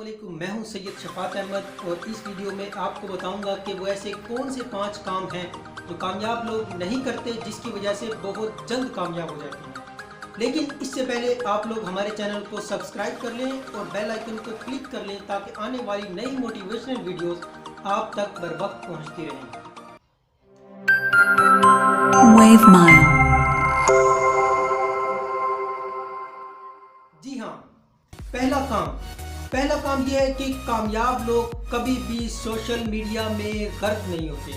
अस्सलामुअलैकुम, मैं हूं सैयद शफात अहमद और इस वीडियो में आपको बताऊंगा कि वो ऐसे कौन से 5 काम हैं जो कामयाब लोग नहीं करते, जिसकी वजह से बहुत जल्द कामयाब हो जाते हैं। लेकिन इससे पहले आप लोग हमारे चैनल को सब्सक्राइब कर लें और बेल आइकन को क्लिक कर लें ताकि आने वाली नई मोटिवेशनल वीडियोस आप तक बर वक्त पहुँचती रहें। जी हाँ, पहला काम यह है कि कामयाब लोग कभी भी सोशल मीडिया में गर्क नहीं होते,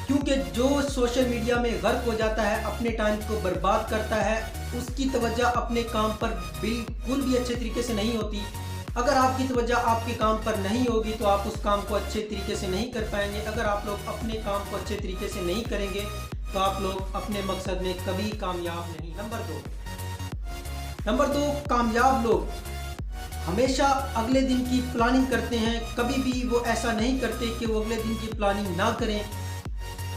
क्योंकि जो सोशल मीडिया में गर्क हो जाता है, अपने टाइम को बर्बाद करता है, उसकी तवज्जो अपने काम पर बिल्कुल भी अच्छे तरीके से नहीं होती। अगर आपकी तवज्जो आपके काम पर नहीं होगी तो आप उस काम को अच्छे तरीके से नहीं कर पाएंगे। अगर आप लोग अपने काम को अच्छे तरीके से नहीं करेंगे तो आप लोग अपने मकसद में कभी कामयाब नहीं। नंबर दो, कामयाब लोग हमेशा अगले दिन की प्लानिंग करते हैं। कभी भी वो ऐसा नहीं करते कि वो अगले दिन की प्लानिंग ना करें।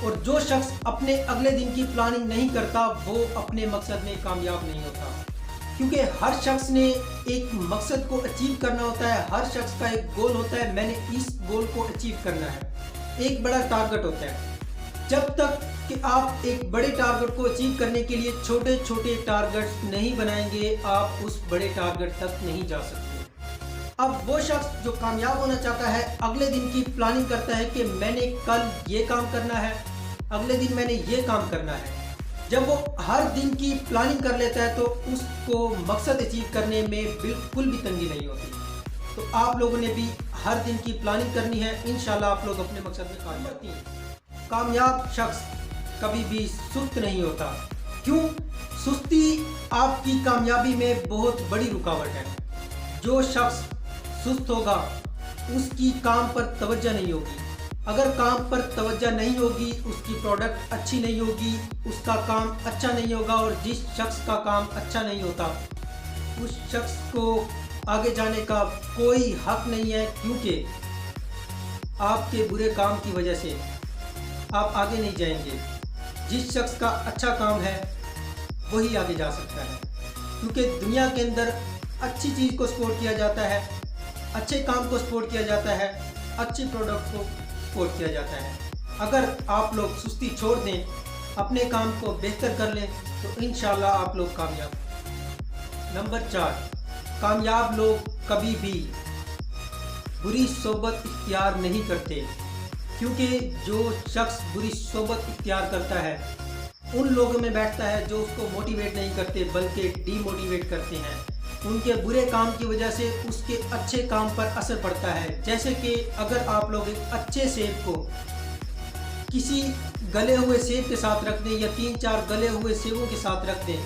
और जो शख्स अपने अगले दिन की प्लानिंग नहीं करता वो अपने मकसद में कामयाब नहीं होता, क्योंकि हर शख्स ने एक मकसद को अचीव करना होता है। हर शख्स का एक गोल होता है, मैंने इस गोल को अचीव करना है। एक बड़ा टारगेट होता है। जब तक कि आप एक बड़े टारगेट को अचीव करने के लिए छोटे छोटे टारगेट्स नहीं बनाएंगे, आप उस बड़े टारगेट तक नहीं जा सकते। अब वो शख्स जो कामयाब होना चाहता है, अगले दिन की प्लानिंग करता है कि मैंने कल ये काम करना है, अगले दिन मैंने ये काम करना है। जब वो हर दिन की प्लानिंग कर लेता है तो उसको मकसद अचीव करने में बिल्कुल भी तंगी नहीं होती। तो आप लोगों ने भी हर दिन की प्लानिंग करनी है, इंशाल्लाह आप लोग अपने मकसद में कामयाब होंगे। कामयाब शख्स कभी भी सुस्त नहीं होता। क्यों? सुस्ती आपकी कामयाबी में बहुत बड़ी रुकावट है। जो शख्स सुस्त होगा उसकी काम पर तवज्जो नहीं होगी। अगर काम पर तवज्जो नहीं होगी, उसकी प्रोडक्ट अच्छी नहीं होगी, उसका काम अच्छा नहीं होगा। और जिस शख्स का काम अच्छा नहीं होता उस शख्स को आगे जाने का कोई हक नहीं है, क्योंकि आपके बुरे काम की वजह से आप आगे नहीं जाएंगे। जिस शख्स का अच्छा काम है वही आगे जा सकता है, क्योंकि दुनिया के अंदर अच्छी चीज़ को सपोर्ट किया जाता है, अच्छे काम को सपोर्ट किया जाता है, अच्छे प्रोडक्ट को सपोर्ट किया जाता है। अगर आप लोग सुस्ती छोड़ दें, अपने काम को बेहतर कर लें तो इंशाल्लाह आप लोग कामयाब। नंबर 4, कामयाब लोग कभी भी बुरी सोबत इख्तियार नहीं करते, क्योंकि जो शख्स बुरी सोबत इख्तियार करता है उन लोगों में बैठता है जो उसको मोटिवेट नहीं करते बल्कि डीमोटिवेट करते हैं। उनके बुरे काम की वजह से उसके अच्छे काम पर असर पड़ता है। जैसे कि अगर आप लोग एक अच्छे सेब को किसी गले हुए सेब के साथ रख दें या 3-4 गले हुए सेबों के साथ रख दें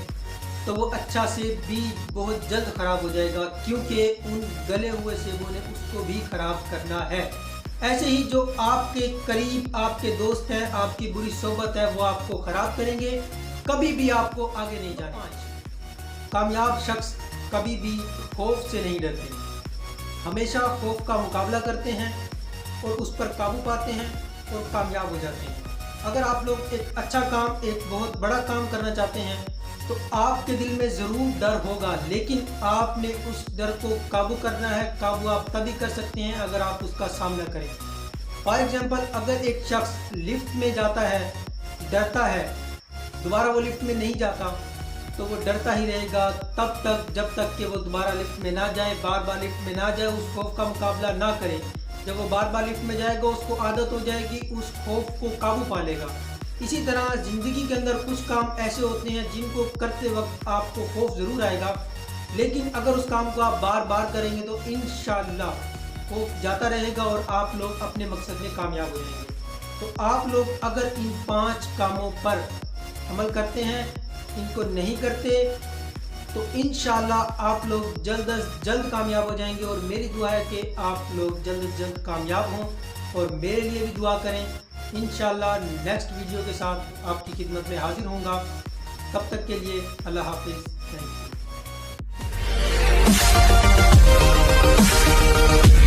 तो वो अच्छा सेब भी बहुत जल्द ख़राब हो जाएगा, क्योंकि उन गले हुए सेबों ने उसको भी ख़राब करना है। ऐसे ही जो आपके करीब आपके दोस्त हैं, आपकी बुरी सोबत है, वो आपको ख़राब करेंगे, कभी भी आपको आगे नहीं जाना। कामयाब शख्स कभी भी खौफ से नहीं डरते, हमेशा खौफ का मुकाबला करते हैं और उस पर काबू पाते हैं और कामयाब हो जाते हैं। अगर आप लोग एक अच्छा काम, एक बहुत बड़ा काम करना चाहते हैं तो आपके दिल में ज़रूर डर होगा, लेकिन आपने उस डर को काबू करना है। काबू आप तभी कर सकते हैं अगर आप उसका सामना करें। फॉर एग्जांपल, अगर एक शख्स लिफ्ट में जाता है, डरता है, दोबारा वो लिफ्ट में नहीं जाता तो वो डरता ही रहेगा तब तक जब तक कि वो दोबारा लिफ्ट में ना जाए, बार बार लिफ्ट में ना जाए, उस खौफ का मुकाबला ना करे। जब वो बार बार लिफ्ट में जाएगा उसको आदत हो जाएगी, उस खौफ को काबू पा लेगा। इसी तरह ज़िंदगी के अंदर कुछ काम ऐसे होते हैं जिनको करते वक्त आपको खौफ ज़रूर आएगा, लेकिन अगर उस काम को आप बार बार करेंगे तो इंशाल्लाह खौफ जाता रहेगा और आप लोग अपने मकसद में कामयाब हो जाएंगे। तो आप लोग अगर इन 5 कामों पर अमल करते हैं, इनको नहीं करते, तो इंशाल्लाह आप लोग जल्द अज जल्द कामयाब हो जाएंगे। और मेरी दुआ है कि आप लोग जल्द अज जल्द कामयाब हों और मेरे लिए भी दुआ करें। इंशाल्लाह नेक्स्ट वीडियो के साथ आपकी खिदमत में हाजिर होऊंगा। तब तक के लिए अल्लाह हाफिज़। Thank you.